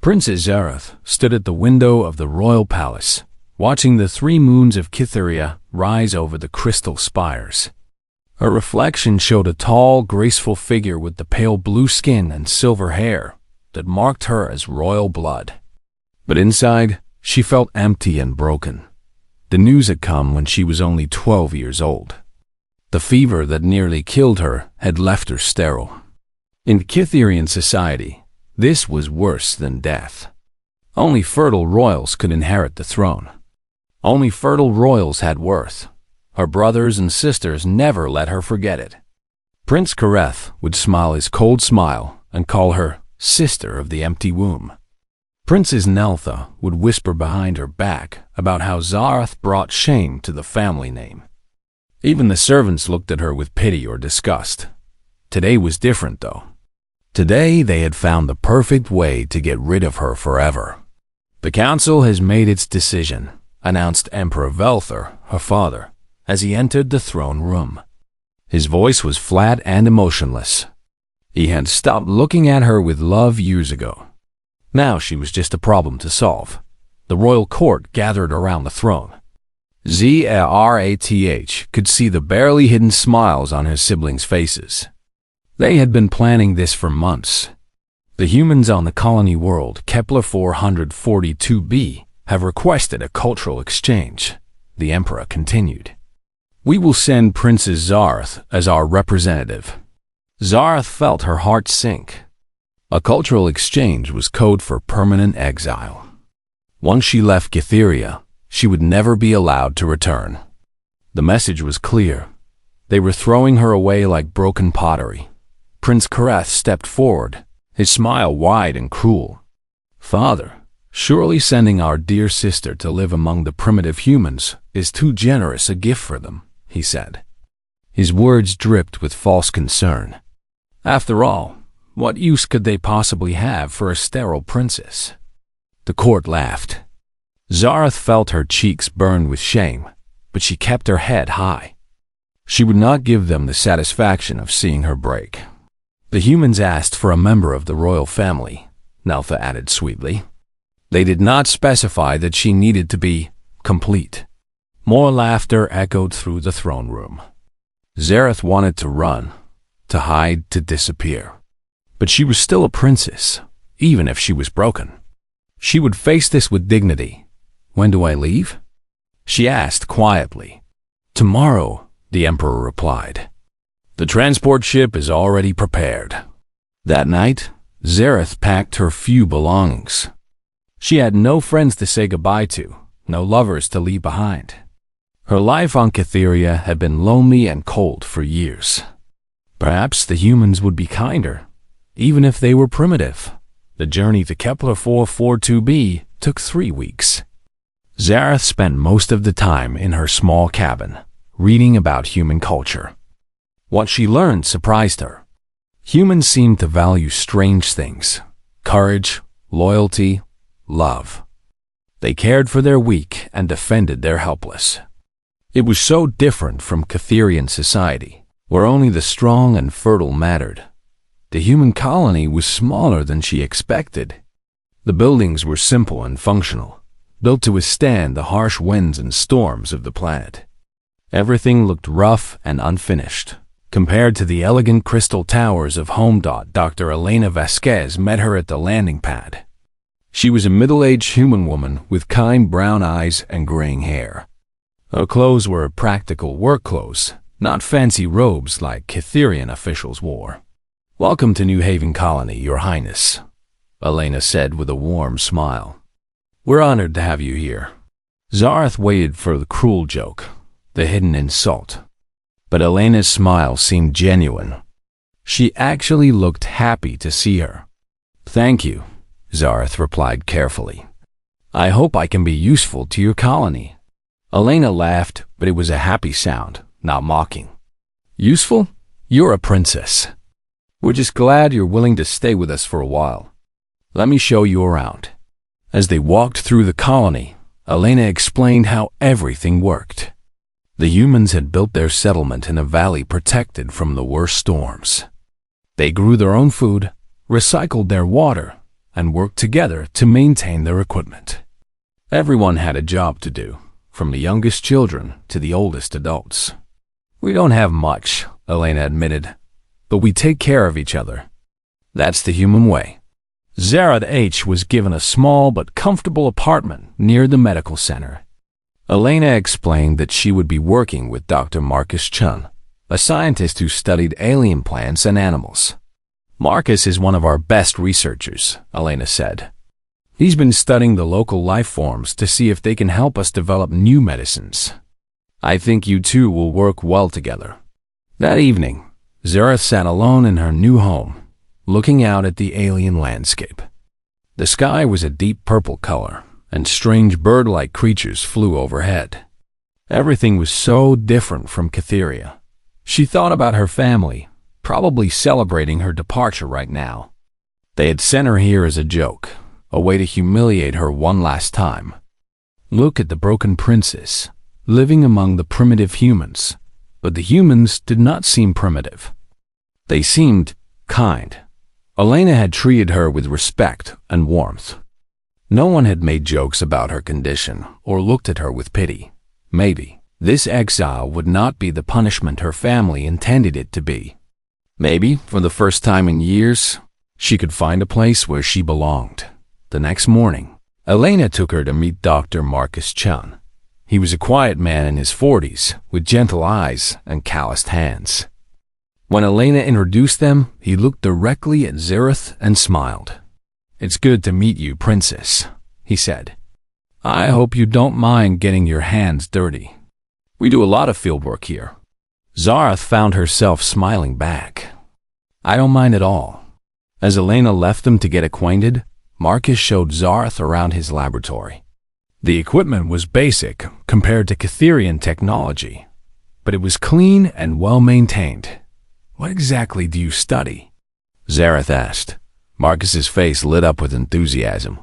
Princess Zareth stood at the window of the royal palace, watching the 3 moons of Kytheria rise over the crystal spires. Her reflection showed a tall, graceful figure with the pale blue skin and silver hair that marked her as royal blood. But inside, she felt empty and broken. The news had come when she was only 12 years old. The fever that nearly killed her had left her sterile. In Kytherian society, this was worse than death. Only fertile royals could inherit the throne. Only fertile royals had worth. Her brothers and sisters never let her forget it. Prince Kareth would smile his cold smile and call her sister of the empty womb. Princess Neltha would whisper behind her back about how Zareth brought shame to the family name. Even the servants looked at her with pity or disgust. Today was different, though. Today they had found the perfect way to get rid of her forever. "The council has made its decision," announced Emperor Velthor, her father, as he entered the throne room. His voice was flat and emotionless. He had stopped looking at her with love years ago. Now she was just a problem to solve. The royal court gathered around the throne. Zarath could see the barely hidden smiles on his siblings' faces. They had been planning this for months. The humans on the colony world Kepler 442b have requested a cultural exchange, the Emperor continued. "We will send Princess Zareth as our representative." Zareth felt her heart sink. A cultural exchange was code for permanent exile. Once she left Kytheria, she would never be allowed to return. The message was clear. They were throwing her away like broken pottery. Prince Kareth stepped forward, his smile wide and cruel. "Father, surely sending our dear sister to live among the primitive humans is too generous a gift for them," he said. His words dripped with false concern. After all, what use could they possibly have for a sterile princess? The court laughed. Zareth felt her cheeks burn with shame, but she kept her head high. She would not give them the satisfaction of seeing her break. "The humans asked for a member of the royal family," Neltha added sweetly. They did not specify that she needed to be complete. More laughter echoed through the throne room. Zareth wanted to run, to hide, to disappear. But she was still a princess, even if she was broken. She would face this with dignity. "When do I leave?" she asked quietly. "Tomorrow," the Emperor replied. "The transport ship is already prepared." That night, Zareth packed her few belongings. She had no friends to say goodbye to, no lovers to leave behind. Her life on Kytheria had been lonely and cold for years. Perhaps the humans would be kinder, even if they were primitive. The journey to Kepler 442b took 3 weeks. Zareth spent most of the time in her small cabin, reading about human culture. What she learned surprised her. Humans seemed to value strange things: courage, loyalty, love. They cared for their weak and defended their helpless. It was so different from Kytherian society, where only the strong and fertile mattered. The human colony was smaller than she expected. The buildings were simple and functional, built to withstand the harsh winds and storms of the planet. Everything looked rough and unfinished, compared to the elegant crystal towers of home. Dr. Elena Vasquez met her at the landing pad. She was a middle-aged human woman with kind brown eyes and graying hair. Her clothes were practical work clothes, not fancy robes like Kytherian officials wore. "Welcome to New Haven Colony, Your Highness," Elena said with a warm smile. "We're honored to have you here." Zareth waited for the cruel joke, the hidden insult. But Elena's smile seemed genuine. She actually looked happy to see her. "Thank you," Zareth replied carefully. "I hope I can be useful to your colony." Elena laughed, but it was a happy sound, not mocking. "Useful? You're a princess. We're just glad you're willing to stay with us for a while. Let me show you around." As they walked through the colony, Elena explained how everything worked. The humans had built their settlement in a valley protected from the worst storms. They grew their own food, recycled their water, and worked together to maintain their equipment. Everyone had a job to do, from the youngest children to the oldest adults. "We don't have much," Elena admitted, "but we take care of each other. That's the human way." Zara H. was given a small but comfortable apartment near the medical center. Elena explained that she would be working with Dr. Marcus Chun, a scientist who studied alien plants and animals. "Marcus is one of our best researchers," Elena said. "He's been studying the local life forms to see if they can help us develop new medicines. I think you two will work well together." That evening, Zara sat alone in her new home, looking out at the alien landscape. The sky was a deep purple color, and strange bird-like creatures flew overhead. Everything was so different from Cytheria. She thought about her family, probably celebrating her departure right now. They had sent her here as a joke, a way to humiliate her one last time. Look at the broken princess, living among the primitive humans. But the humans did not seem primitive. They seemed kind. Elena had treated her with respect and warmth. No one had made jokes about her condition or looked at her with pity. Maybe this exile would not be the punishment her family intended it to be. Maybe, for the first time in years, she could find a place where she belonged. The next morning, Elena took her to meet Dr. Marcus Chun. He was a quiet man in his 40s, with gentle eyes and calloused hands. When Elena introduced them, he looked directly at Zareth and smiled. "It's good to meet you, princess," he said. "I hope you don't mind getting your hands dirty. We do a lot of field work here." Zareth found herself smiling back. "I don't mind at all." As Elena left them to get acquainted, Marcus showed Zareth around his laboratory. The equipment was basic compared to Cytherian technology, but it was clean and well-maintained. "What exactly do you study?" Zareth asked. Marcus's face lit up with enthusiasm.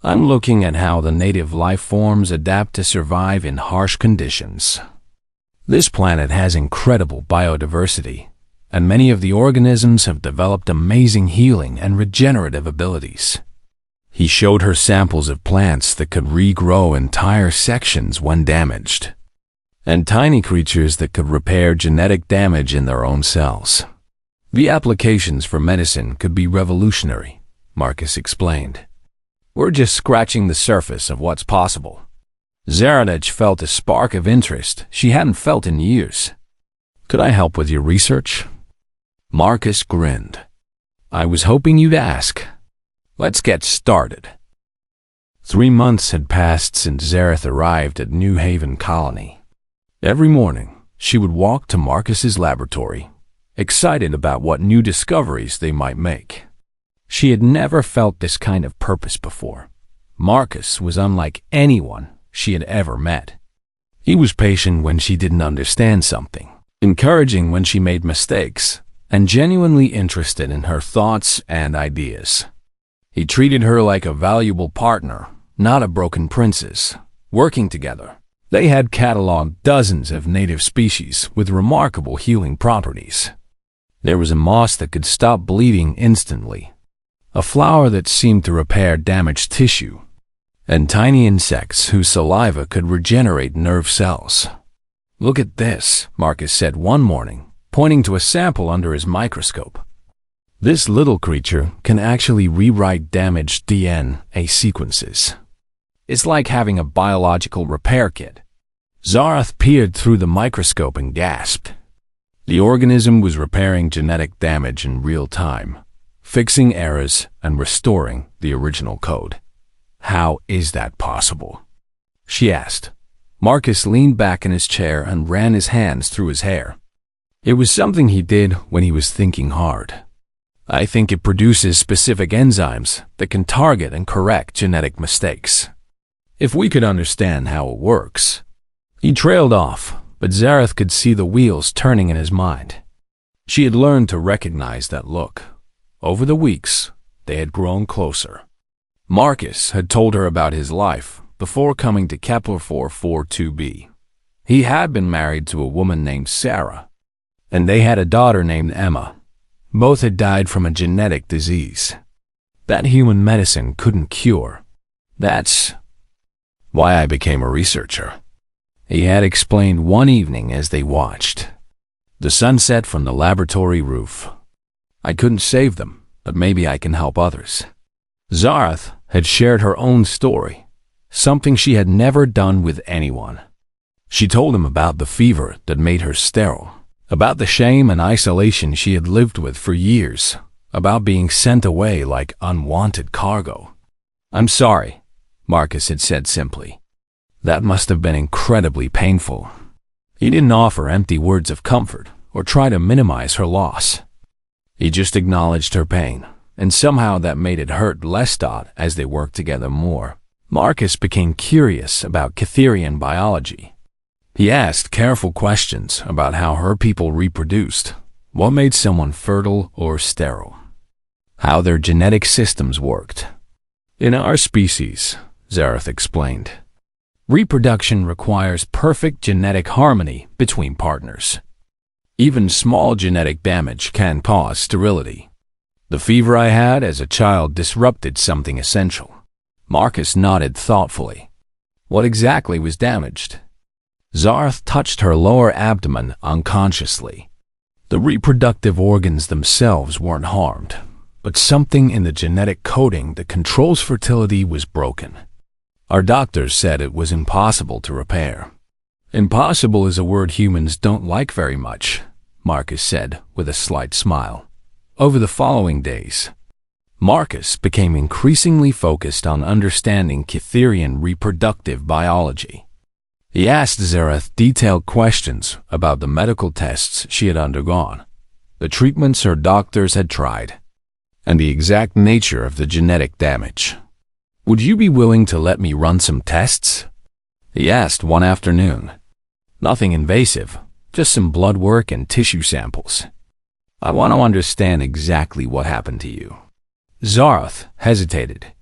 "I'm looking at how the native life forms adapt to survive in harsh conditions. This planet has incredible biodiversity, and many of the organisms have developed amazing healing and regenerative abilities." He showed her samples of plants that could regrow entire sections when damaged, and tiny creatures that could repair genetic damage in their own cells. "The applications for medicine could be revolutionary," Marcus explained. "We're just scratching the surface of what's possible." Zaradich felt a spark of interest she hadn't felt in years. "Could I help with your research?" Marcus grinned. "I was hoping you'd ask. Let's get started." 3 months had passed since Zareth arrived at New Haven Colony. Every morning, she would walk to Marcus's laboratory, excited about what new discoveries they might make. She had never felt this kind of purpose before. Marcus was unlike anyone she had ever met. He was patient when she didn't understand something, encouraging when she made mistakes, and genuinely interested in her thoughts and ideas. He treated her like a valuable partner, not a broken princess. Working together, they had cataloged dozens of native species with remarkable healing properties. There was a moss that could stop bleeding instantly, a flower that seemed to repair damaged tissue, and tiny insects whose saliva could regenerate nerve cells. "Look at this," Marcus said one morning, pointing to a sample under his microscope. "This little creature can actually rewrite damaged DNA sequences. It's like having a biological repair kit." Zareth peered through the microscope and gasped. The organism was repairing genetic damage in real time, fixing errors and restoring the original code. "How is that possible?" she asked. Marcus leaned back in his chair and ran his hands through his hair. It was something he did when he was thinking hard. "I think it produces specific enzymes that can target and correct genetic mistakes. If we could understand how it works." He trailed off, but Zareth could see the wheels turning in his mind. She had learned to recognize that look. Over the weeks, they had grown closer. Marcus had told her about his life before coming to Kepler 442b. He had been married to a woman named Sarah, and they had a daughter named Emma. Both had died from a genetic disease. that human medicine couldn't cure. That's why I became a researcher, he had explained one evening as they watched the sunset from the laboratory roof. I couldn't save them, but maybe I can help others. Zareth had shared her own story, something she had never done with anyone. She told him about the fever that made her sterile, about the shame and isolation she had lived with for years, about being sent away like unwanted cargo. I'm sorry, Marcus had said simply. That must have been incredibly painful. He didn't offer empty words of comfort or try to minimize her loss. He just acknowledged her pain, and somehow that made it hurt less. As they worked together more, Marcus became curious about Cytherian biology. He asked careful questions about how her people reproduced, what made someone fertile or sterile, how their genetic systems worked. In our species, Zareth explained, reproduction requires perfect genetic harmony between partners. Even small genetic damage can cause sterility. The fever I had as a child disrupted something essential. Marcus nodded thoughtfully. What exactly was damaged? Zareth touched her lower abdomen unconsciously. The reproductive organs themselves weren't harmed, but something in the genetic coding that controls fertility was broken. Our doctors said it was impossible to repair. Impossible is a word humans don't like very much, Marcus said with a slight smile. Over the following days, Marcus became increasingly focused on understanding Cytherian reproductive biology. He asked Zareth detailed questions about the medical tests she had undergone, the treatments her doctors had tried, and the exact nature of the genetic damage. Would you be willing to let me run some tests? He asked one afternoon. Nothing invasive, just some blood work and tissue samples. I want to understand exactly what happened to you. Zareth hesitated.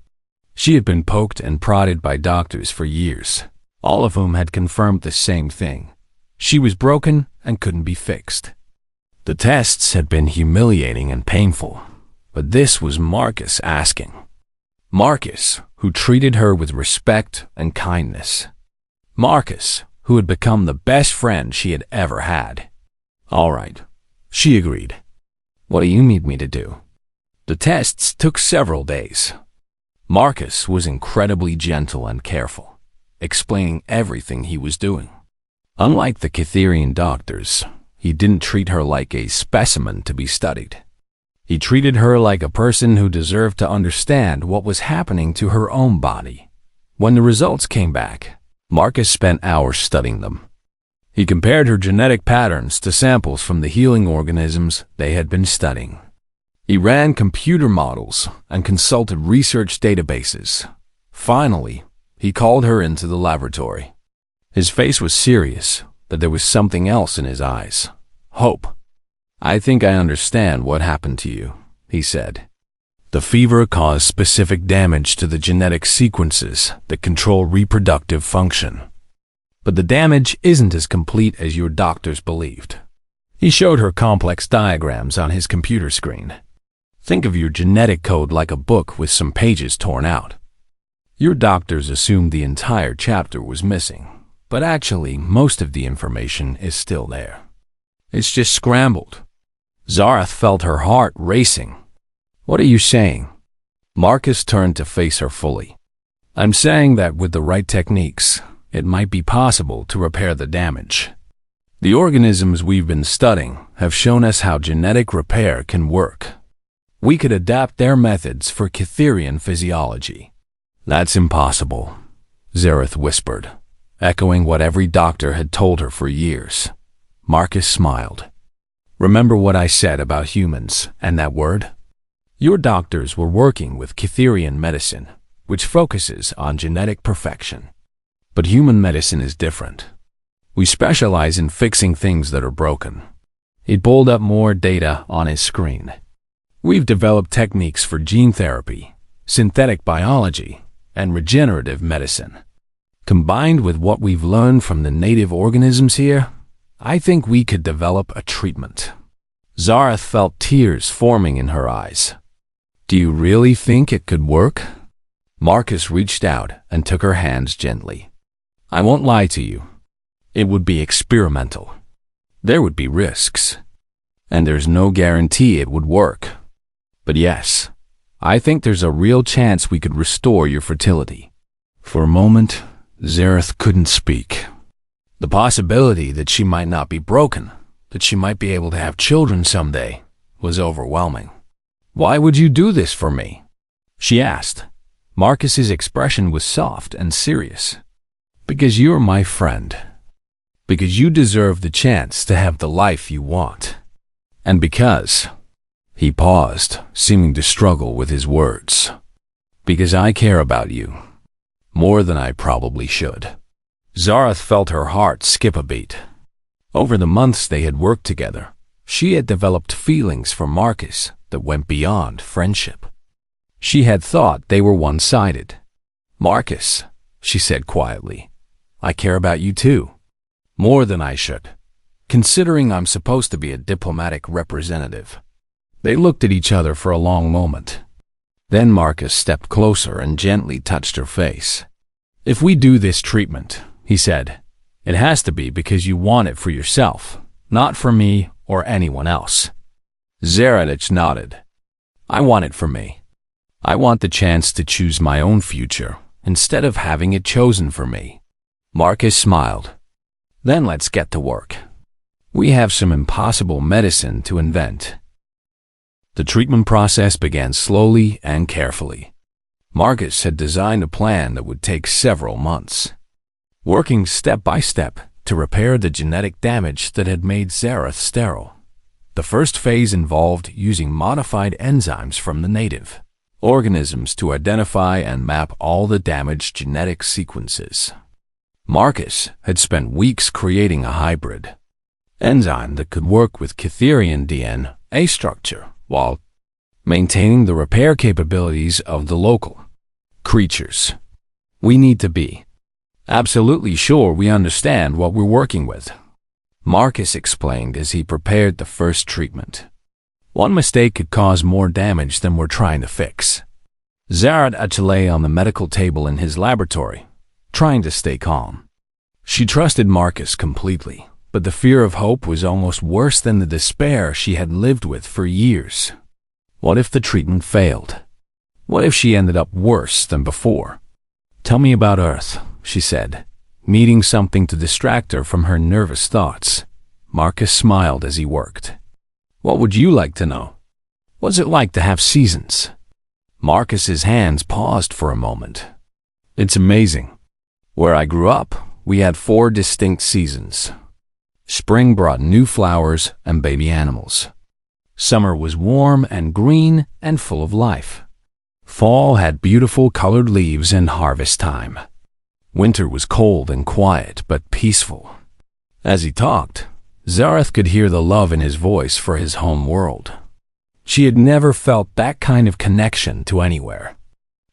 She had been poked and prodded by doctors for years, all of whom had confirmed the same thing. She was broken and couldn't be fixed. The tests had been humiliating and painful, but this was Marcus asking. Marcus, who treated her with respect and kindness. Marcus, who had become the best friend she had ever had. All right, she agreed. What do you need me to do? The tests took several days. Marcus was incredibly gentle and careful, explaining everything he was doing. Unlike the Cytherian doctors, he didn't treat her like a specimen to be studied. He treated her like a person who deserved to understand what was happening to her own body. When the results came back, Marcus spent hours studying them. He compared her genetic patterns to samples from the healing organisms they had been studying. He ran computer models and consulted research databases. Finally, he called her into the laboratory. His face was serious, but there was something else in his eyes. Hope. I think I understand what happened to you, he said. The fever caused specific damage to the genetic sequences that control reproductive function. But the damage isn't as complete as your doctors believed. He showed her complex diagrams on his computer screen. Think of your genetic code like a book with some pages torn out. Your doctors assumed the entire chapter was missing, but actually most of the information is still there. It's just scrambled. Zareth felt her heart racing. What are you saying? Marcus turned to face her fully. I'm saying that with the right techniques, it might be possible to repair the damage. The organisms we've been studying have shown us how genetic repair can work. We could adapt their methods for Cytherian physiology. That's impossible, Zareth whispered, echoing what every doctor had told her for years. Marcus smiled. Remember what I said about humans and that word? Your doctors were working with Cytherian medicine, which focuses on genetic perfection. But human medicine is different. We specialize in fixing things that are broken. He pulled up more data on his screen. We've developed techniques for gene therapy, synthetic biology, and regenerative medicine. Combined with what we've learned from the native organisms here, I think we could develop a treatment. Zareth felt tears forming in her eyes. Do you really think it could work? Marcus reached out and took her hands gently. I won't lie to you. It would be experimental. There would be risks. And there's no guarantee it would work. But yes, I think there's a real chance we could restore your fertility. For a moment, Zareth couldn't speak. The possibility that she might not be broken, that she might be able to have children someday, was overwhelming. Why would you do this for me? She asked. Marcus's expression was soft and serious. Because you're my friend. Because you deserve the chance to have the life you want. And because... He paused, seeming to struggle with his words. Because I care about you. More than I probably should. Zareth felt her heart skip a beat. Over the months they had worked together, she had developed feelings for Marcus that went beyond friendship. She had thought they were one-sided. Marcus, she said quietly, I care about you too. More than I should, considering I'm supposed to be a diplomatic representative. They looked at each other for a long moment. Then Marcus stepped closer and gently touched her face. If we do this treatment, he said, it has to be because you want it for yourself, not for me or anyone else. Zareth nodded. I want it for me. I want the chance to choose my own future instead of having it chosen for me. Marcus smiled. Then let's get to work. We have some impossible medicine to invent. The treatment process began slowly and carefully. Marcus had designed a plan that would take several months, working step by step to repair the genetic damage that had made Zareth sterile. The first phase involved using modified enzymes from the native organisms to identify and map all the damaged genetic sequences. Marcus had spent weeks creating a hybrid enzyme that could work with Cytherian DNA structure while maintaining the repair capabilities of the local creatures. We need to be absolutely sure we understand what we're working with, Marcus explained as he prepared the first treatment. One mistake could cause more damage than we're trying to fix. Zareth lay on the medical table in his laboratory, trying to stay calm. She trusted Marcus completely, but the fear of hope was almost worse than the despair she had lived with for years. What if the treatment failed? What if she ended up worse than before? Tell me about Earth, she said, needing something to distract her from her nervous thoughts. Marcus smiled as he worked. What would you like to know? What's it like to have seasons? Marcus's hands paused for a moment. It's amazing. Where I grew up, we had 4 distinct seasons. Spring brought new flowers and baby animals. Summer was warm and green and full of life. Fall had beautiful colored leaves and harvest time. Winter was cold and quiet but peaceful. As he talked, Zareth could hear the love in his voice for his home world. She had never felt that kind of connection to anywhere.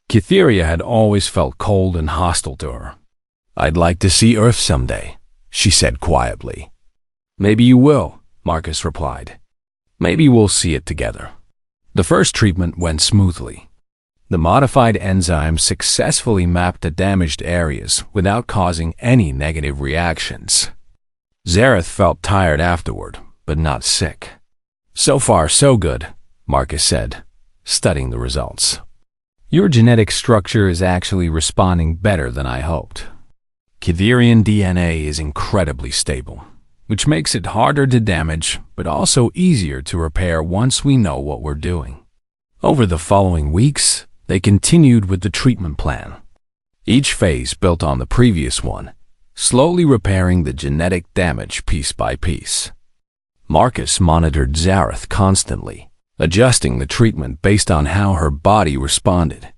Cytheria had always felt cold and hostile to her. I'd like to see Earth someday, she said quietly. Maybe you will, Marcus replied. Maybe we'll see it together. The first treatment went smoothly. The modified enzyme successfully mapped the damaged areas without causing any negative reactions. Zareth felt tired afterward, but not sick. So far, so good, Marcus said, studying the results. Your genetic structure is actually responding better than I hoped. Cytherian DNA is incredibly stable, which makes it harder to damage, but also easier to repair once we know what we're doing. Over the following weeks, they continued with the treatment plan. Each phase built on the previous one, slowly repairing the genetic damage piece by piece. Marcus monitored Zareth constantly, adjusting the treatment based on how her body responded.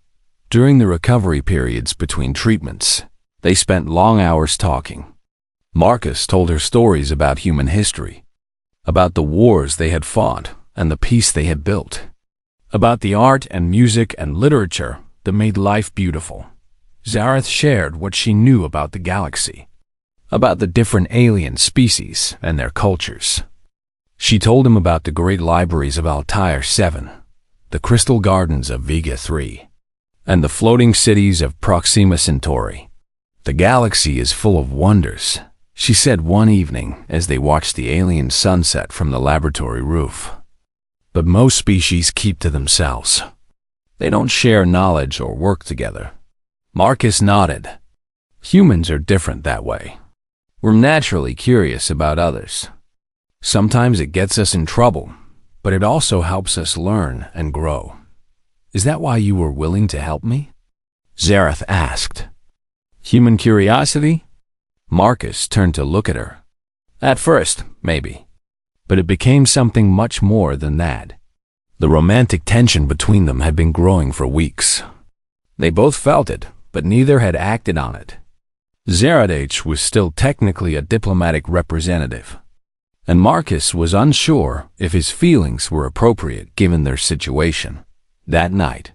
During the recovery periods between treatments, they spent long hours talking. Marcus told her stories about human history, about the wars they had fought and the peace they had built, about the art and music and literature that made life beautiful. Zareth shared what she knew about the galaxy, about the different alien species and their cultures. She told him about the great libraries of Altair 7, the crystal gardens of Vega 3, and the floating cities of Proxima Centauri. "The galaxy is full of wonders," she said one evening as they watched the alien sunset from the laboratory roof. "But most species keep to themselves. They don't share knowledge or work together." Marcus nodded. "Humans are different that way. We're naturally curious about others. Sometimes it gets us in trouble, but it also helps us learn and grow." "Is that why you were willing to help me?" Zareth asked. "Human curiosity?" Marcus turned to look at her. "At first, maybe. But it became something much more than that." The romantic tension between them had been growing for weeks. They both felt it, but neither had acted on it. Zareth was still technically a diplomatic representative, and Marcus was unsure if his feelings were appropriate given their situation. That night,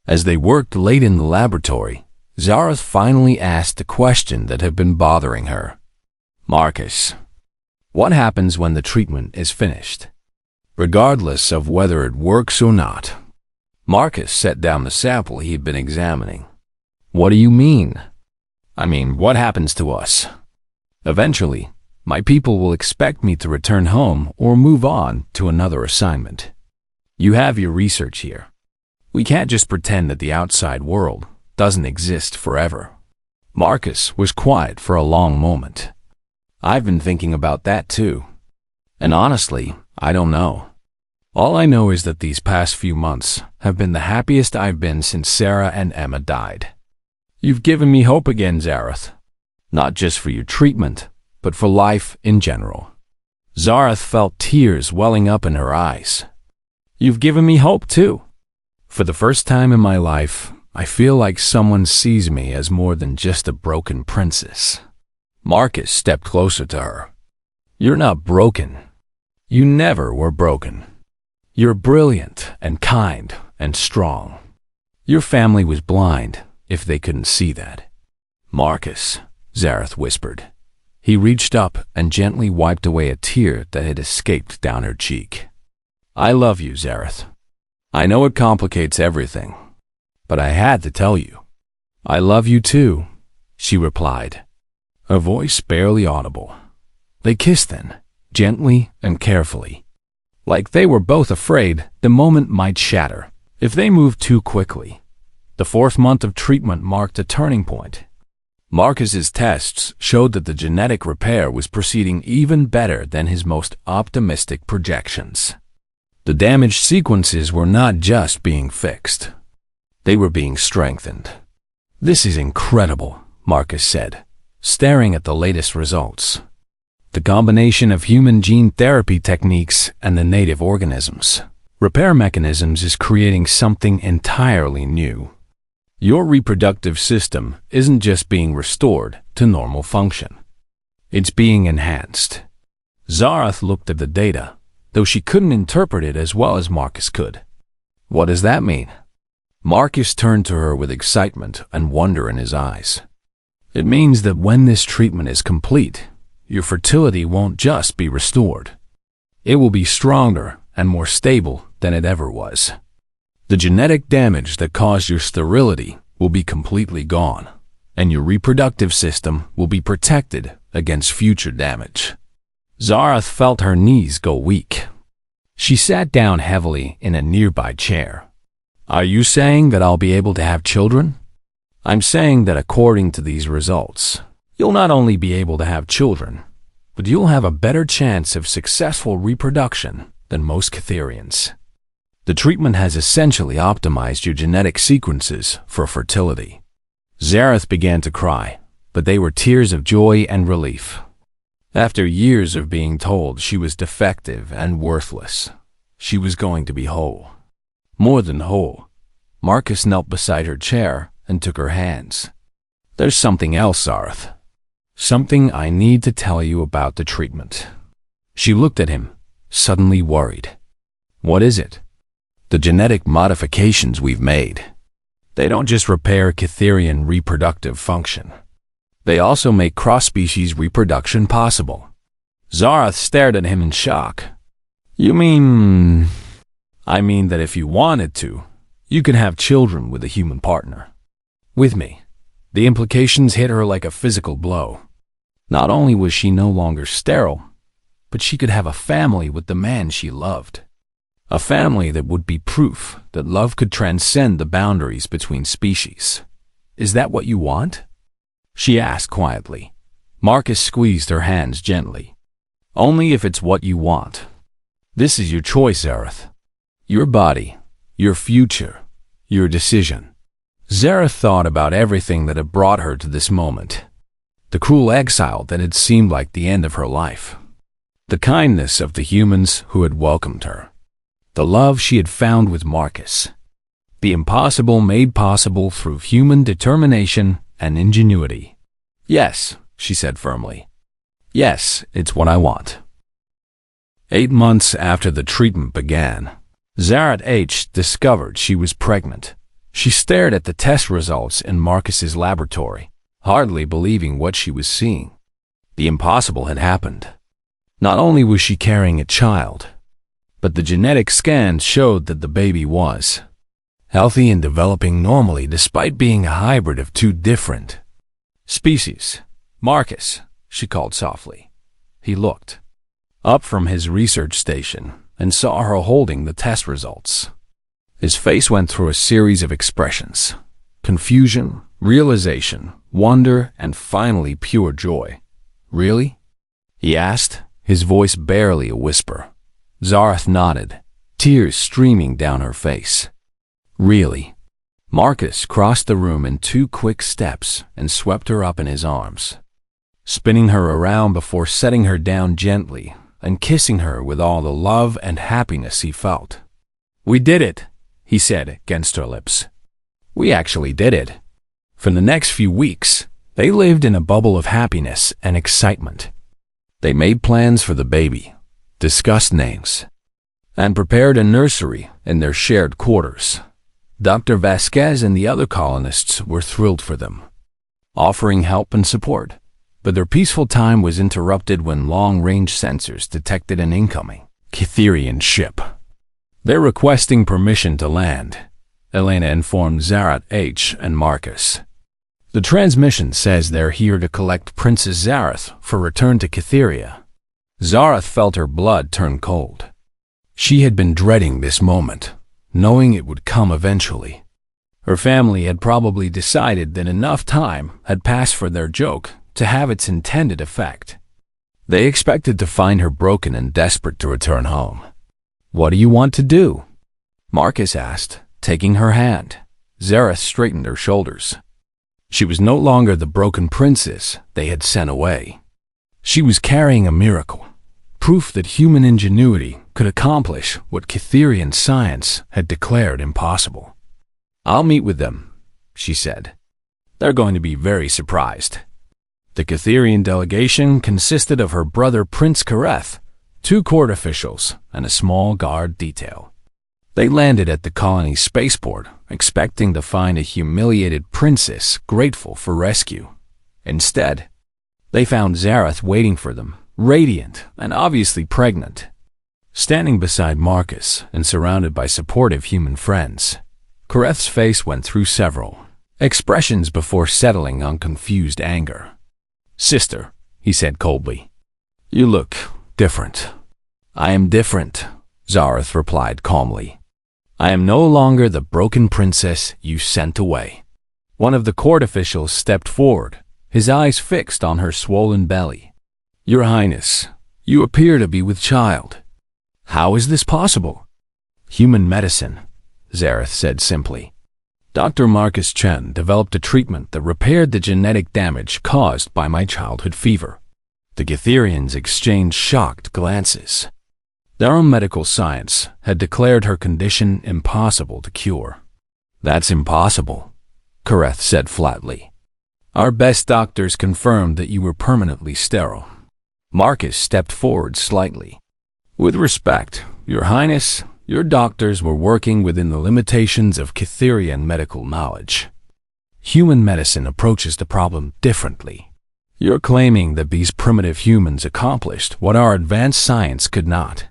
as they worked late in the laboratory, Zareth finally asked the question that had been bothering her. "Marcus, what happens when the treatment is finished, regardless of whether it works or not?" Marcus set down the sample he had been examining. "What do you mean?" "I mean, what happens to us? Eventually, my people will expect me to return home or move on to another assignment. You have your research here. We can't just pretend that the outside world doesn't exist forever." Marcus was quiet for a long moment. "I've been thinking about that too. And honestly, I don't know. All I know is that these past few months have been the happiest I've been since Sarah and Emma died." "You've given me hope again, Zareth. Not just for your treatment, but for life in general." Zareth felt tears welling up in her eyes. "You've given me hope too. For the first time in my life, I feel like someone sees me as more than just a broken princess." Marcus stepped closer to her. "You're not broken. You never were broken. You're brilliant and kind and strong. Your family was blind if they couldn't see that." "Marcus," Zareth whispered. He reached up and gently wiped away a tear that had escaped down her cheek. "I love you, Zareth. I know it complicates everything, but I had to tell you." "I love you too," she replied, her voice barely audible. They kissed then, gently and carefully, like they were both afraid the moment might shatter if they moved too quickly. The 4th month of treatment marked a turning point. Marcus's tests showed that the genetic repair was proceeding even better than his most optimistic projections. The damaged sequences were not just being fixed. They were being strengthened. "This is incredible," Marcus said, staring at the latest results. "The combination of human gene therapy techniques and the native organisms' repair mechanisms is creating something entirely new. Your reproductive system isn't just being restored to normal function. It's being enhanced." Zareth looked at the data, though she couldn't interpret it as well as Marcus could. "What does that mean?" Marcus turned to her with excitement and wonder in his eyes. "It means that when this treatment is complete, your fertility won't just be restored. It will be stronger and more stable than it ever was. The genetic damage that caused your sterility will be completely gone, and your reproductive system will be protected against future damage." Zareth felt her knees go weak. She sat down heavily in a nearby chair. "Are you saying that I'll be able to have children?" "I'm saying that according to these results, you'll not only be able to have children, but you'll have a better chance of successful reproduction than most Catherians. The treatment has essentially optimized your genetic sequences for fertility." Zareth began to cry, but they were tears of joy and relief. After years of being told she was defective and worthless, she was going to be whole. More than whole. Marcus knelt beside her chair and took her hands. "There's something else, Zareth. Something I need to tell you about the treatment." She looked at him, suddenly worried. "What is it?" "The genetic modifications we've made. They don't just repair Catherian reproductive function. They also make cross-species reproduction possible." Zareth stared at him in shock. "You mean..." I mean that if you wanted to, you could have children with a human partner. With me. The implications hit her like a physical blow. Not only was she no longer sterile, but she could have a family with the man she loved. A family that would be proof that love could transcend the boundaries between species. Is that what you want? She asked quietly. Marcus squeezed her hands gently. Only if it's what you want. This is your choice, Zareth. Your body, your future, your decision. Zareth thought about everything that had brought her to this moment. The cruel exile that had seemed like the end of her life. The kindness of the humans who had welcomed her. The love she had found with Marcus. The impossible made possible through human determination and ingenuity. Yes, she said firmly. Yes, it's what I want. 8 months after the treatment began, Zareth H. discovered she was pregnant. She stared at the test results in Marcus's laboratory, hardly believing what she was seeing. The impossible had happened. Not only was she carrying a child, but the genetic scans showed that the baby was healthy and developing normally despite being a hybrid of two different species. Marcus, she called softly. He looked up from his research station and saw her holding the test results. His face went through a series of expressions: confusion, realization, wonder, and finally pure joy. Really? He asked, his voice barely a whisper. Zareth nodded, tears streaming down her face. Really? Marcus crossed the room in 2 quick steps and swept her up in his arms, spinning her around before setting her down gently and kissing her with all the love and happiness he felt. We did it, he said against her lips. We actually did it. For the next few weeks, they lived in a bubble of happiness and excitement. They made plans for the baby, discussed names, and prepared a nursery in their shared quarters. Dr. Vasquez and the other colonists were thrilled for them, offering help and support. But their peaceful time was interrupted when long-range sensors detected an incoming Cytherian ship. They're requesting permission to land, Elena informed Zareth H. and Marcus. The transmission says they're here to collect Princess Zareth for return to Cytheria. Zareth felt her blood turn cold. She had been dreading this moment, knowing it would come eventually. Her family had probably decided that enough time had passed for their joke to have its intended effect. They expected to find her broken and desperate to return home. What do you want to do? Marcus asked, taking her hand. Zareth straightened her shoulders. She was no longer the broken princess they had sent away. She was carrying a miracle, proof that human ingenuity could accomplish what Cytherian science had declared impossible. I'll meet with them, she said. They're going to be very surprised. The Cytherian delegation consisted of her brother Prince Kareth, 2 court officials, and a small guard detail. They landed at the colony's spaceport, expecting to find a humiliated princess grateful for rescue. Instead, they found Zareth waiting for them, radiant and obviously pregnant. Standing beside Marcus and surrounded by supportive human friends, Kareth's face went through several expressions before settling on confused anger. Sister, he said coldly, you look different. I am different, Zareth replied calmly. I am no longer the broken princess you sent away. One of the court officials stepped forward, his eyes fixed on her swollen belly. Your Highness, you appear to be with child. How is this possible? Human medicine, Zareth said simply. Dr. Marcus Chen developed a treatment that repaired the genetic damage caused by my childhood fever. The Cytherians exchanged shocked glances. Their own medical science had declared her condition impossible to cure. That's impossible, Kareth said flatly. Our best doctors confirmed that you were permanently sterile. Marcus stepped forward slightly. With respect, Your Highness, your doctors were working within the limitations of Cytherian medical knowledge. Human medicine approaches the problem differently. You're claiming that these primitive humans accomplished what our advanced science could not.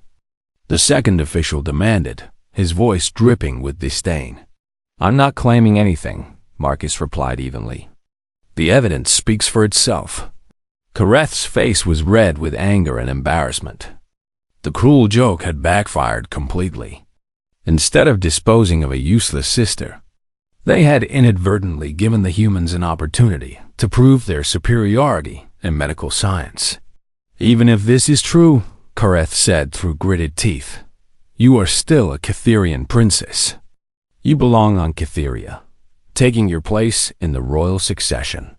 The second official demanded, his voice dripping with disdain. "I'm not claiming anything," Marcus replied evenly. "The evidence speaks for itself." Kareth's face was red with anger and embarrassment. The cruel joke had backfired completely. Instead of disposing of a useless sister, they had inadvertently given the humans an opportunity to prove their superiority in medical science. "Even if this is true," Kareth said through gritted teeth, "you are still a Catherian princess. You belong on Catheria, taking your place in the royal succession."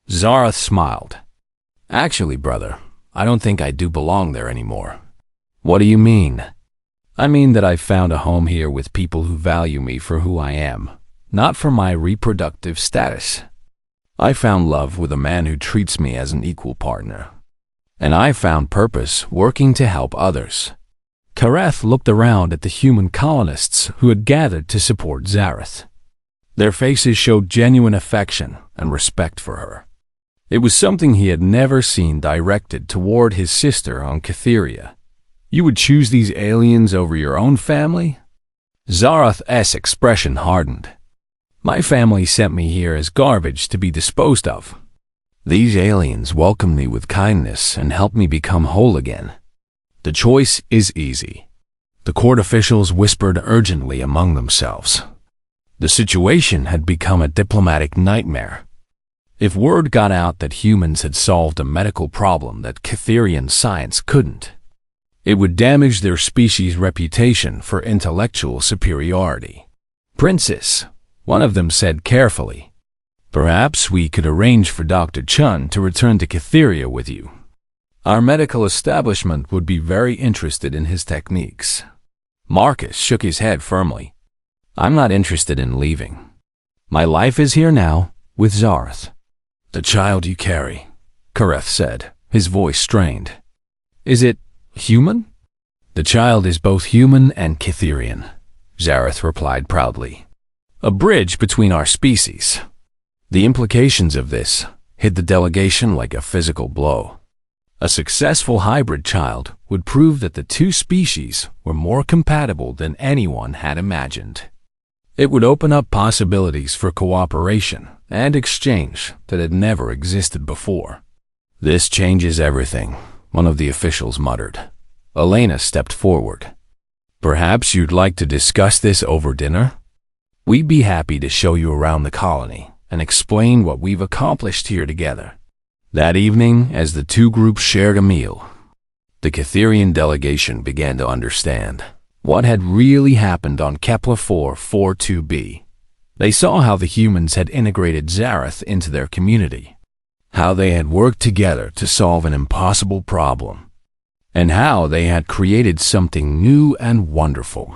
Zareth smiled. "Actually, brother, I don't think I do belong there anymore." "What do you mean?" "I mean that I've found a home here with people who value me for who I am, not for my reproductive status. I found love with a man who treats me as an equal partner. And I found purpose working to help others." Kareth looked around at the human colonists who had gathered to support Zareth. Their faces showed genuine affection and respect for her. It was something he had never seen directed toward his sister on Catheria. "You would choose these aliens over your own family?" Zareth's expression hardened. "My family sent me here as garbage to be disposed of. These aliens welcomed me with kindness and helped me become whole again. The choice is easy." The court officials whispered urgently among themselves. The situation had become a diplomatic nightmare. If word got out that humans had solved a medical problem that Catherian science couldn't, it would damage their species' reputation for intellectual superiority. "Princess," one of them said carefully, "perhaps we could arrange for Dr. Chun to return to Catheria with you. Our medical establishment would be very interested in his techniques." Marcus shook his head firmly. "I'm not interested in leaving. My life is here now, with Zareth." "The child you carry," Kareth said, his voice strained. "Is it human?" "The child is both human and Catherian," Zareth replied proudly. "A bridge between our species." The implications of this hit the delegation like a physical blow. A successful hybrid child would prove that the two species were more compatible than anyone had imagined. It would open up possibilities for cooperation and exchange that had never existed before. "This changes everything," one of the officials muttered. Elena stepped forward. "Perhaps you'd like to discuss this over dinner? We'd be happy to show you around the colony and explain what we've accomplished here together." That evening, as the two groups shared a meal, the Catherian delegation began to understand what had really happened on Kepler 442b. They saw how the humans had integrated Zareth into their community, how they had worked together to solve an impossible problem, and how they had created something new and wonderful.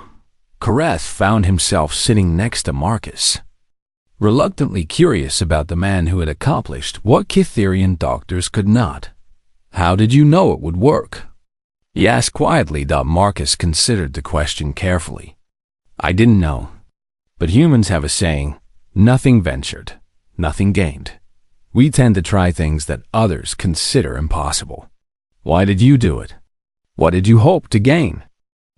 Kareth found himself sitting next to Marcus, reluctantly curious about the man who had accomplished what Catherian doctors could not. "How did you know it would work?" he asked quietly. Marcus considered the question carefully. "I didn't know. But humans have a saying, nothing ventured, nothing gained. We tend to try things that others consider impossible." "Why did you do it? What did you hope to gain?"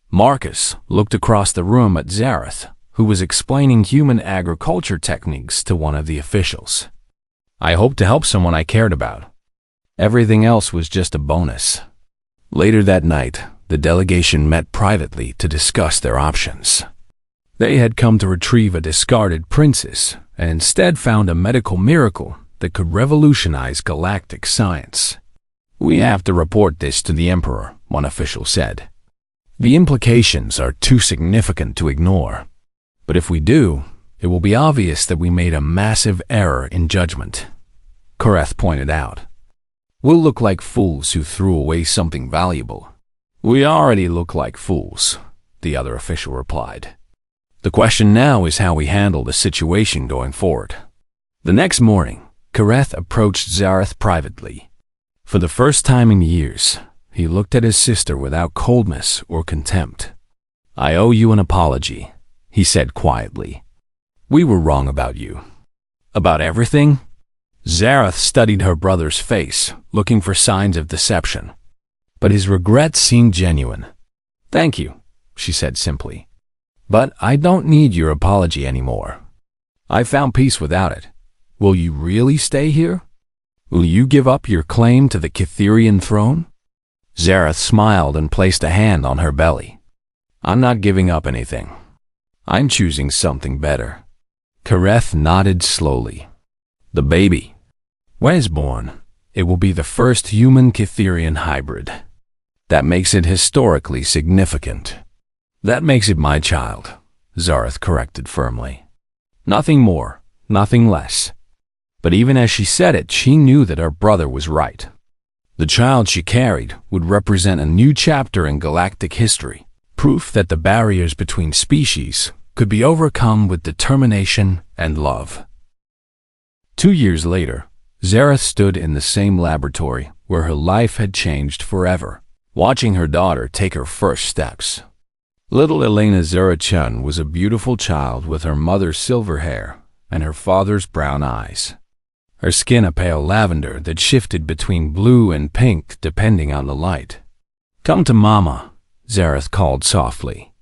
Marcus looked across the room at Zareth, who was explaining human agriculture techniques to one of the officials. "I hoped to help someone I cared about. Everything else was just a bonus." Later that night, the delegation met privately to discuss their options. They had come to retrieve a discarded princess and instead found a medical miracle that could revolutionize galactic science. "We have to report this to the Emperor," one official said. "The implications are too significant to ignore. But if we do, it will be obvious that we made a massive error in judgment," Kareth pointed out. "We'll look like fools who threw away something valuable." "We already look like fools," the other official replied. "The question now is how we handle the situation going forward." The next morning, Kareth approached Zareth privately. For the first time in years, he looked at his sister without coldness or contempt. "I owe you an apology," he said quietly. "We were wrong about you." "About everything?" Zareth studied her brother's face, looking for signs of deception. But his regret seemed genuine. "Thank you," she said simply. But I don't need your apology anymore. I found peace without it. Will you really stay here? Will you give up your claim to the Cytherian throne? Zareth smiled and placed a hand on her belly. I'm not giving up anything. I'm choosing something better. Kareth nodded slowly. The baby. When it's born, it will be the first human Cytherian hybrid. That makes it historically significant. That makes it my child, Zareth corrected firmly. Nothing more, nothing less. But even as she said it, she knew that her brother was right. The child she carried would represent a new chapter in galactic history, proof that the barriers between species could be overcome with determination and love. 2 years later, Zareth stood in the same laboratory where her life had changed forever, watching her daughter take her first steps. Little Elena Zareth was a beautiful child with her mother's silver hair and her father's brown eyes. Her skin a pale lavender that shifted between blue and pink depending on the light. Come to Mama, Zareth called softly,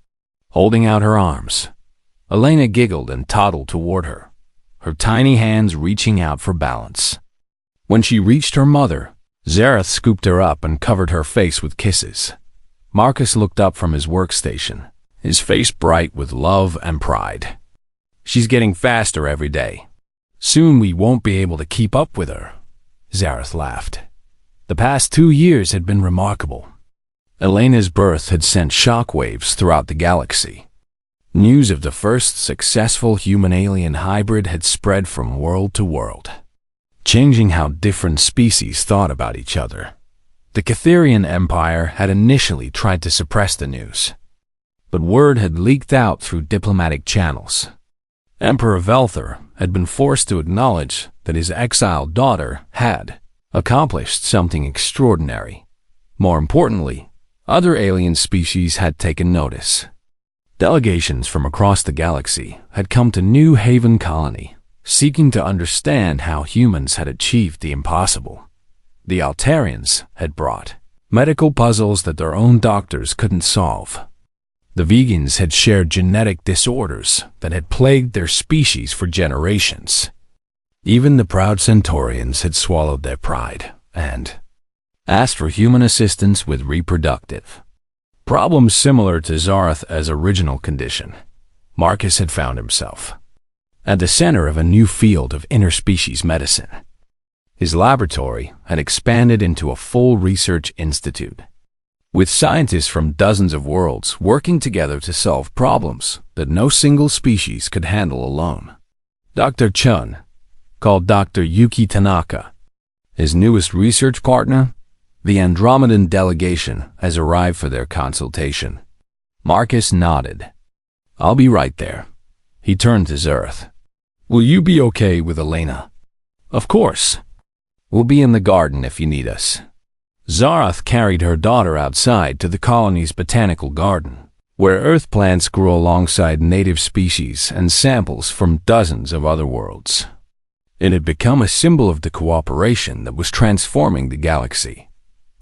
holding out her arms. Elena giggled and toddled toward her, her tiny hands reaching out for balance. When she reached her mother, Zareth scooped her up and covered her face with kisses. Marcus looked up from his workstation, his face bright with love and pride. She's getting faster every day. Soon we won't be able to keep up with her, Zareth laughed. The past 2 years had been remarkable. Elena's birth had sent shockwaves throughout the galaxy. News of the first successful human-alien hybrid had spread from world to world, changing how different species thought about each other. The Cytherian Empire had initially tried to suppress the news, but word had leaked out through diplomatic channels. Emperor Velthor had been forced to acknowledge that his exiled daughter had accomplished something extraordinary. More importantly, other alien species had taken notice. Delegations from across the galaxy had come to New Haven Colony, seeking to understand how humans had achieved the impossible. The Altarians had brought medical puzzles that their own doctors couldn't solve. The vegans had shared genetic disorders that had plagued their species for generations. Even the proud Centaurians had swallowed their pride and asked for human assistance with reproductive problems similar to Zareth's original condition. Marcus had found himself at the center of a new field of interspecies medicine. His laboratory had expanded into a full research institute, with scientists from dozens of worlds working together to solve problems that no single species could handle alone. Dr. Chun, called Dr. Yuki Tanaka, his newest research partner, the Andromedan delegation has arrived for their consultation. Marcus nodded. I'll be right there. He turned to Zareth. Will you be okay with Elena? Of course. We'll be in the garden if you need us. Zareth carried her daughter outside to the colony's botanical garden, where earth plants grew alongside native species and samples from dozens of other worlds. It had become a symbol of the cooperation that was transforming the galaxy.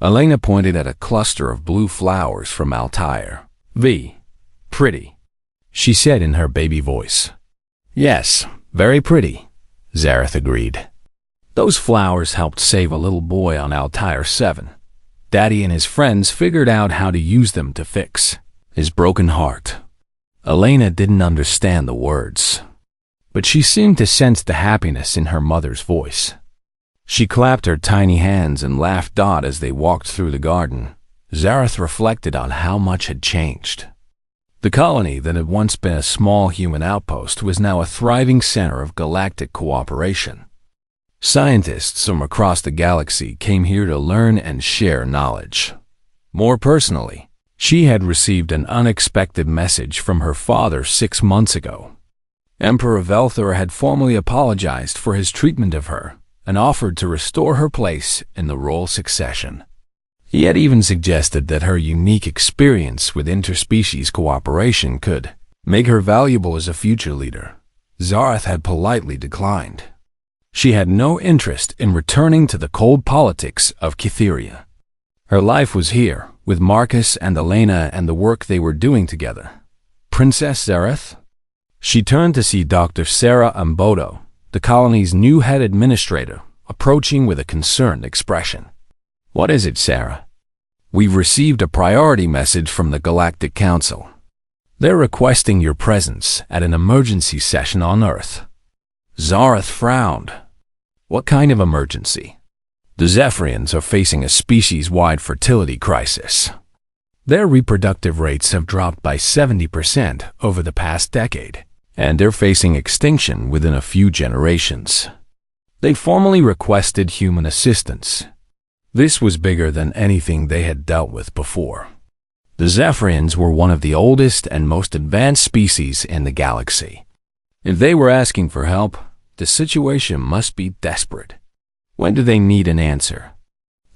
Elena pointed at a cluster of blue flowers from Altair. Pretty, she said in her baby voice. Yes, very pretty, Zareth agreed. Those flowers helped save a little boy on Altair 7. Daddy and his friends figured out how to use them to fix his broken heart. Elena didn't understand the words, but she seemed to sense the happiness in her mother's voice. She clapped her tiny hands and laughed as they walked through the garden. Zareth reflected on how much had changed. The colony that had once been a small human outpost was now a thriving center of galactic cooperation. Scientists from across the galaxy came here to learn and share knowledge. More personally, she had received an unexpected message from her father 6 months ago. Emperor Velthor had formally apologized for his treatment of her and offered to restore her place in the royal succession. He had even suggested that her unique experience with interspecies cooperation could make her valuable as a future leader. Zareth had politely declined. She had no interest in returning to the cold politics of Cytheria. Her life was here, with Marcus and Elena and the work they were doing together. Princess Zareth? She turned to see Dr. Sarah Ambodo, the colony's new head administrator, approaching with a concerned expression. What is it, Sarah? We've received a priority message from the Galactic Council. They're requesting your presence at an emergency session on Earth. Zareth frowned. What kind of emergency? The Zephyrians are facing a species-wide fertility crisis. Their reproductive rates have dropped by 70% over the past decade, and they're facing extinction within a few generations. They formally requested human assistance. This was bigger than anything they had dealt with before. The Zephyrians were one of the oldest and most advanced species in the galaxy. If they were asking for help, the situation must be desperate. When do they need an answer?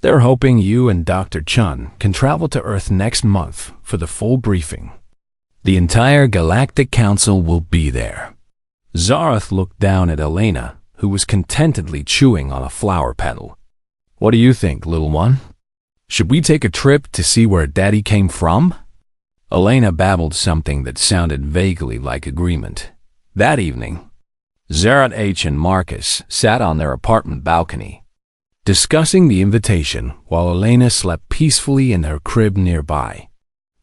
They're hoping you and Dr. Chun can travel to Earth next month for the full briefing. The entire Galactic Council will be there. Zareth looked down at Elena, who was contentedly chewing on a flower petal. What do you think, little one? Should we take a trip to see where Daddy came from? Elena babbled something that sounded vaguely like agreement. That evening, Zareth H. and Marcus sat on their apartment balcony, discussing the invitation while Elena slept peacefully in her crib nearby.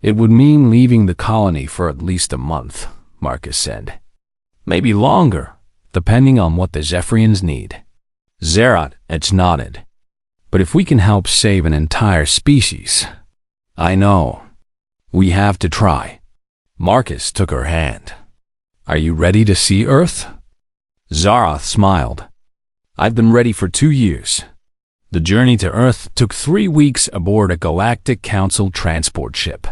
It would mean leaving the colony for at least a month, Marcus said. Maybe longer, depending on what the Zephyrians need. Zareth H. nodded. But if we can help save an entire species, I know. We have to try. Marcus took her hand. Are you ready to see Earth? Zareth smiled. I've been ready for 2 years. The journey to Earth took 3 weeks aboard a Galactic Council transport ship.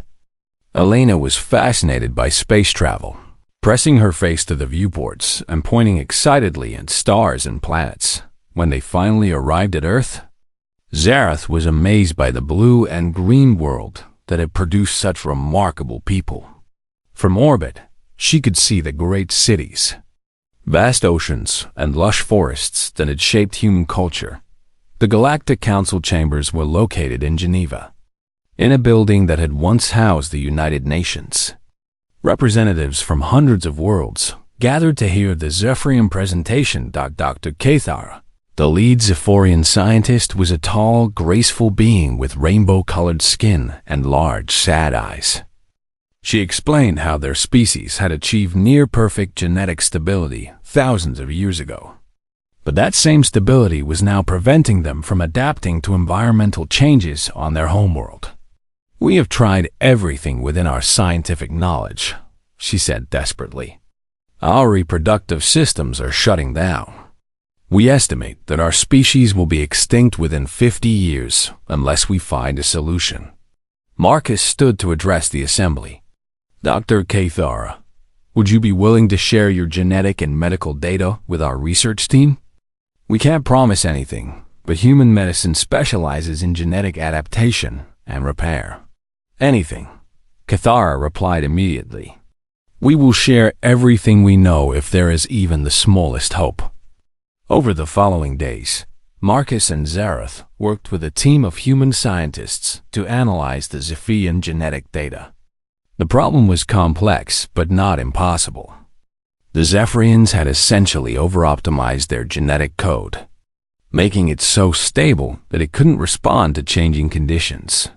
Elena was fascinated by space travel, pressing her face to the viewports and pointing excitedly at stars and planets. When they finally arrived at Earth, Zareth was amazed by the blue and green world that had produced such remarkable people. From orbit, she could see the great cities, vast oceans, and lush forests that had shaped human culture. The Galactic Council chambers were located in Geneva, in a building that had once housed the United Nations. Representatives from hundreds of worlds gathered to hear the Zephyrian presentation. Dr. Cathara, the lead Zephyrian scientist, was a tall, graceful being with rainbow-colored skin and large, sad eyes. She explained how their species had achieved near-perfect genetic stability thousands of years ago. But that same stability was now preventing them from adapting to environmental changes on their homeworld. We have tried everything within our scientific knowledge, she said desperately. Our reproductive systems are shutting down. We estimate that our species will be extinct within 50 years unless we find a solution. Marcus stood to address the assembly. Dr. Cathara, would you be willing to share your genetic and medical data with our research team? We can't promise anything, but human medicine specializes in genetic adaptation and repair. Anything, Cathara replied immediately. We will share everything we know if there is even the smallest hope. Over the following days, Marcus and Zareth worked with a team of human scientists to analyze the Zephyrian genetic data. The problem was complex, but not impossible. The Zephyrians had essentially over-optimized their genetic code, making it so stable that it couldn't respond to changing conditions.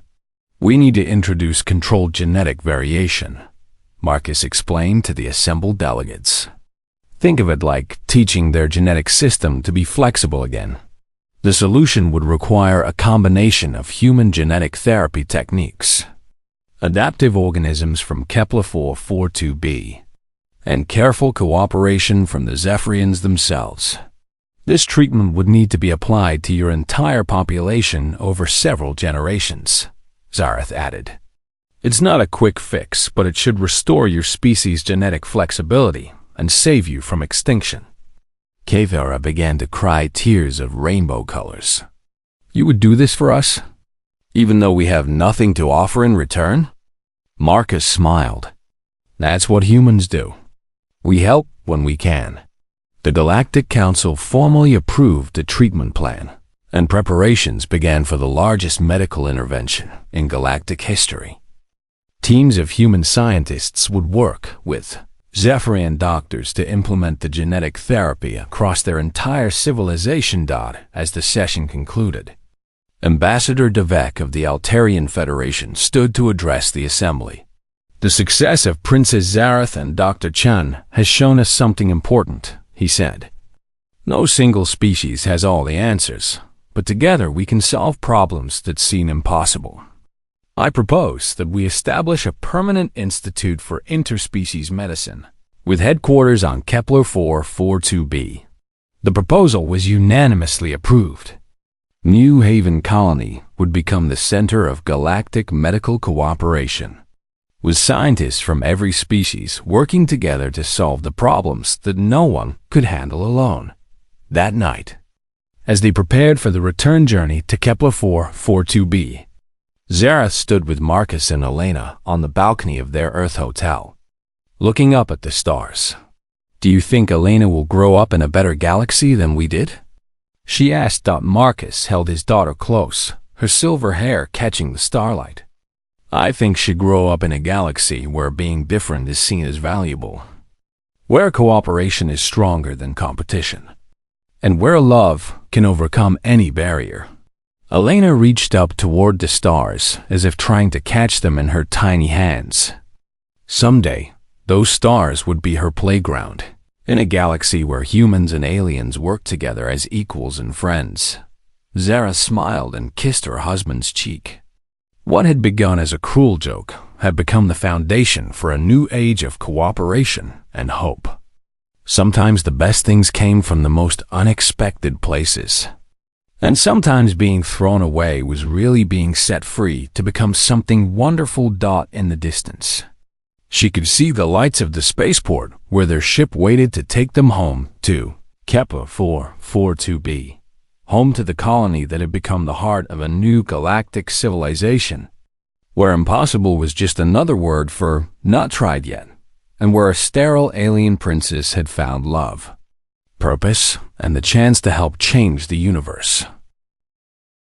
We need to introduce controlled genetic variation, Marcus explained to the assembled delegates. Think of it like teaching their genetic system to be flexible again. The solution would require a combination of human genetic therapy techniques, adaptive organisms from Kepler-442b, and careful cooperation from the Zephyrians themselves. This treatment would need to be applied to your entire population over several generations, Zareth added. It's not a quick fix, but it should restore your species' genetic flexibility and save you from extinction. Cathara began to cry tears of rainbow colors. You would do this for us, even though we have nothing to offer in return? Marcus smiled. That's what humans do. We help when we can. The Galactic Council formally approved the treatment plan, and preparations began for the largest medical intervention in galactic history. Teams of human scientists would work with Zephyrian doctors to implement the genetic therapy across their entire civilization. As the session concluded, Ambassador Devek of the Altarian Federation stood to address the assembly. The success of Princess Zarath and Dr. Chun has shown us something important, he said. No single species has all the answers, but together we can solve problems that seem impossible. I propose that we establish a permanent institute for interspecies medicine, with headquarters on Kepler 442b. The proposal was unanimously approved. New Haven Colony would become the center of galactic medical cooperation, with scientists from every species working together to solve the problems that no one could handle alone. That night, as they prepared for the return journey to Kepler 442b, Zara stood with Marcus and Elena on the balcony of their Earth hotel, looking up at the stars. "Do you think Elena will grow up in a better galaxy than we did?" she asked. Marcus held his daughter close, her silver hair catching the starlight. "I think she'll grow up in a galaxy where being different is seen as valuable, where cooperation is stronger than competition, and where love can overcome any barrier." Elena reached up toward the stars as if trying to catch them in her tiny hands. Someday, those stars would be her playground, in a galaxy where humans and aliens work together as equals and friends. Zara smiled and kissed her husband's cheek. What had begun as a cruel joke had become the foundation for a new age of cooperation and hope. Sometimes the best things came from the most unexpected places. And sometimes being thrown away was really being set free to become something wonderful. In the distance, she could see the lights of the spaceport where their ship waited to take them home to Kepler 442b, home to the colony that had become the heart of a new galactic civilization, where impossible was just another word for not tried yet, and where a sterile alien princess had found love, purpose, and the chance to help change the universe.